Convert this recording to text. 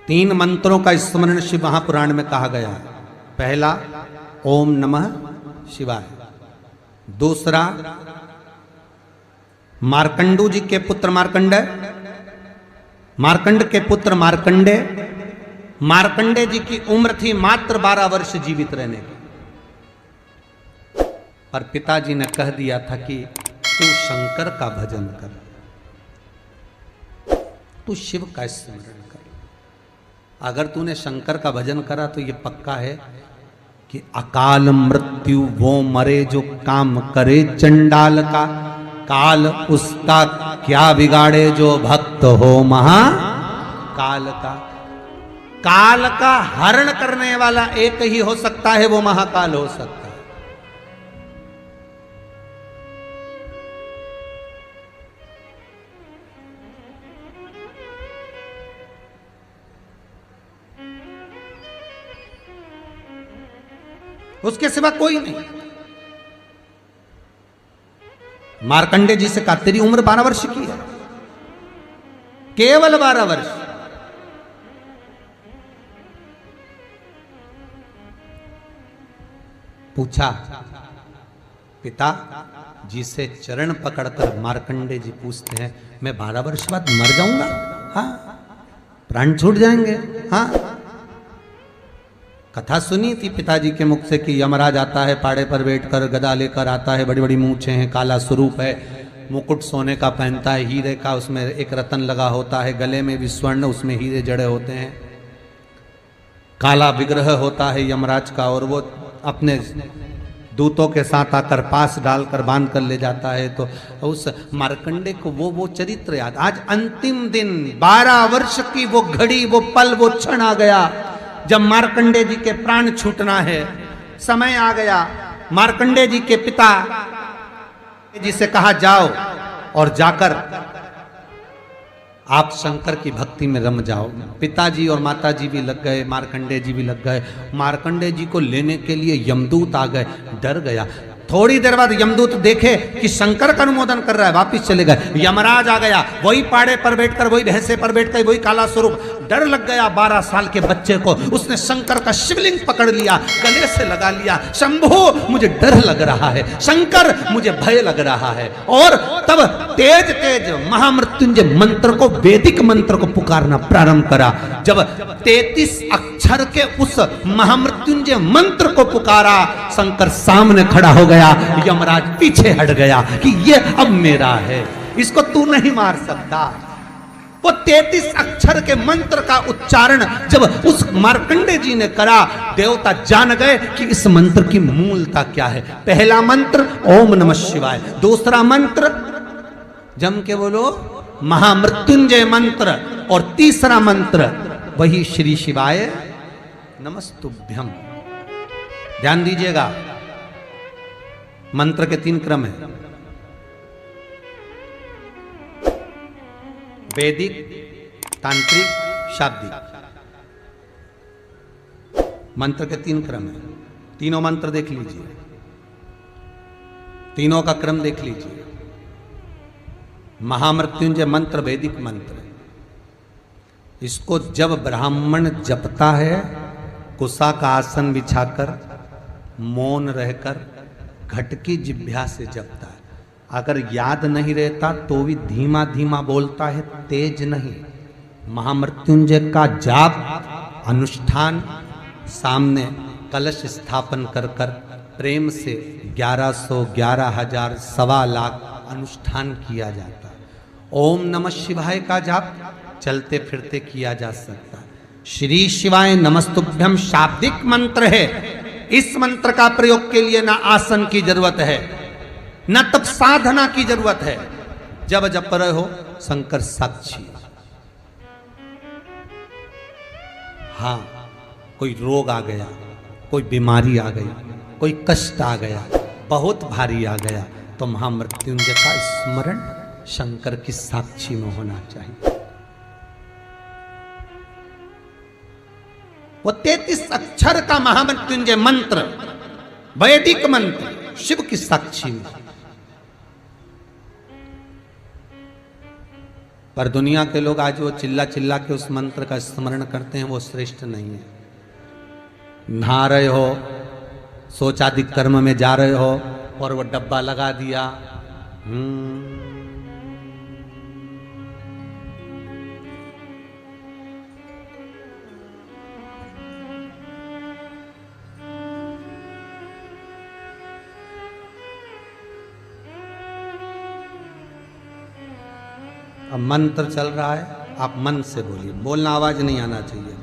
तीन मंत्रों का स्मरण शिव महापुराण में कहा गया है। पहला ओम नमः शिवाय, दूसरा मार्कंडू जी के पुत्र मार्कंडेय, मार्कंड के पुत्र मार्कंडेय, मार्कंडेय जी की उम्र थी मात्र 12 वर्ष जीवित रहने की, पर पिताजी ने कह दिया था कि तू शंकर का भजन कर, तू शिव का स्मरण कर। अगर तूने शंकर का भजन करा तो ये पक्का है कि अकाल मृत्यु वो मरे जो काम करे चंडाल का, काल उसका क्या बिगाड़े जो भक्त हो महाकाल का। काल का हरण करने वाला एक ही हो सकता है, वो महाकाल हो सकता है। उसके सिवा कोई नहीं। मार्कंडेय जी से कहा तेरी उम्र 12 वर्ष की है, केवल 12 वर्ष। पूछा पिता जी से चरण पकड़कर मार्कंडेय जी पूछते हैं मैं 12 वर्ष बाद मर जाऊंगा? हाँ, प्राण छूट जाएंगे? हाँ। कथा सुनी थी पिताजी के मुख से कि यमराज आता है, पाड़े पर बैठकर गदा लेकर आता है, बड़ी बड़ी मूंछें हैं, काला स्वरूप है, मुकुट सोने का पहनता है, हीरे का, उसमें एक रतन लगा होता है, गले में भी स्वर्ण, उसमें हीरे जड़े होते हैं, काला विग्रह होता है यमराज का, और वो अपने दूतों के साथ आकर पास डालकर बांध कर ले जाता है। तो उस मार्कंडेय को वो चरित्र याद। आज अंतिम दिन 12 वर्ष की वो घड़ी, वो पल, वो क्षण आ गया जब मार्कंडेय जी के प्राण छूटना है। समय आ गया। मार्कंडेय जी के पिता जी से कहा जाओ और जाकर आप शंकर की भक्ति में रम जाओ। पिताजी और माताजी भी लग गए, मार्कंडेय जी भी लग गए। मार्कंडेय जी को लेने के लिए यमदूत आ गए। डर गया। थोड़ी देर बाद यमदूत देखे कि शंकर का अनुमोदन कर रहा है, वापिस चले गए। यमराज आ गया, वही पाड़े पर बैठकर, वही भैंसे पर बैठकर, वही काला स्वरूप। डर लग गया 12 साल के बच्चे को। उसने शंकर का शिवलिंग पकड़ लिया, गले से लगा लिया। शंभो मुझे डर लग रहा है, शंकर मुझे भय लग रहा है। और तब तेज तेज महामृत्युंजय मंत्र को, वैदिक मंत्र को पुकारना प्रारंभ करा। जब 33 अक्षर के उस महामृत्युंजय मंत्र को पुकारा, शंकर सामने खड़ा हो गया। यमराज पीछे हट गया कि ये अब मेरा है, इसको तू नहीं मार सकता। वो 33 अक्षर के मंत्र का उच्चारण जब उस मार्कंडेय जी ने करा, देवता जान गए कि इस मंत्र की मूलता क्या है। पहला मंत्र ओम नमः शिवाय, दूसरा मंत्र जम के बोलो महामृत्युंजय मंत्र, और तीसरा मंत्र वही श्री शिवाय नमस्तुभ्यम। ध्यान दीजिएगा, मंत्र के 3 क्रम है, वैदिक, तांत्रिक, शाब्दिक। मंत्र के 3 क्रम है। तीनों मंत्र देख लीजिए, तीनों का क्रम देख लीजिए। महामृत्युंजय मंत्र वैदिक मंत्र, इसको जब ब्राह्मण जपता है, कुसा का आसन बिछाकर, मौन रहकर, घट की जिह्वा से जपता है। अगर याद नहीं रहता तो भी धीमा धीमा बोलता है, तेज नहीं। महामृत्युंजय का जाप अनुष्ठान, सामने कलश स्थापन कर कर प्रेम से 1100, 11,000, 1,25,00,000 अनुष्ठान किया जाता है। ओम नमः शिवाय का जाप चलते फिरते किया जा सकता है। श्री शिवाय नमस्तुभ्यम शाब्दिक मंत्र है। इस मंत्र का प्रयोग के लिए ना आसन की जरूरत है, न तब साधना की जरूरत है। जब जप रहे हो शंकर साक्षी। हाँ, कोई रोग आ गया, कोई बीमारी आ गई, कोई कष्ट आ गया, बहुत भारी आ गया, तो महामृत्युंजय का स्मरण शंकर की साक्षी में होना चाहिए। वो 33 अक्षर का महामृत्युंजय मंत्र, वैदिक मंत्र, शिव की साक्षी में। पर दुनिया के लोग आज वो चिल्ला चिल्ला के उस मंत्र का स्मरण करते हैं, वो श्रेष्ठ नहीं है। नहा रहे हो, सोचादिक कर्म में जा रहे हो और वो डब्बा लगा दिया, अब मंत्र चल रहा है, आप मन से बोलिए, बोलना आवाज नहीं आना चाहिए।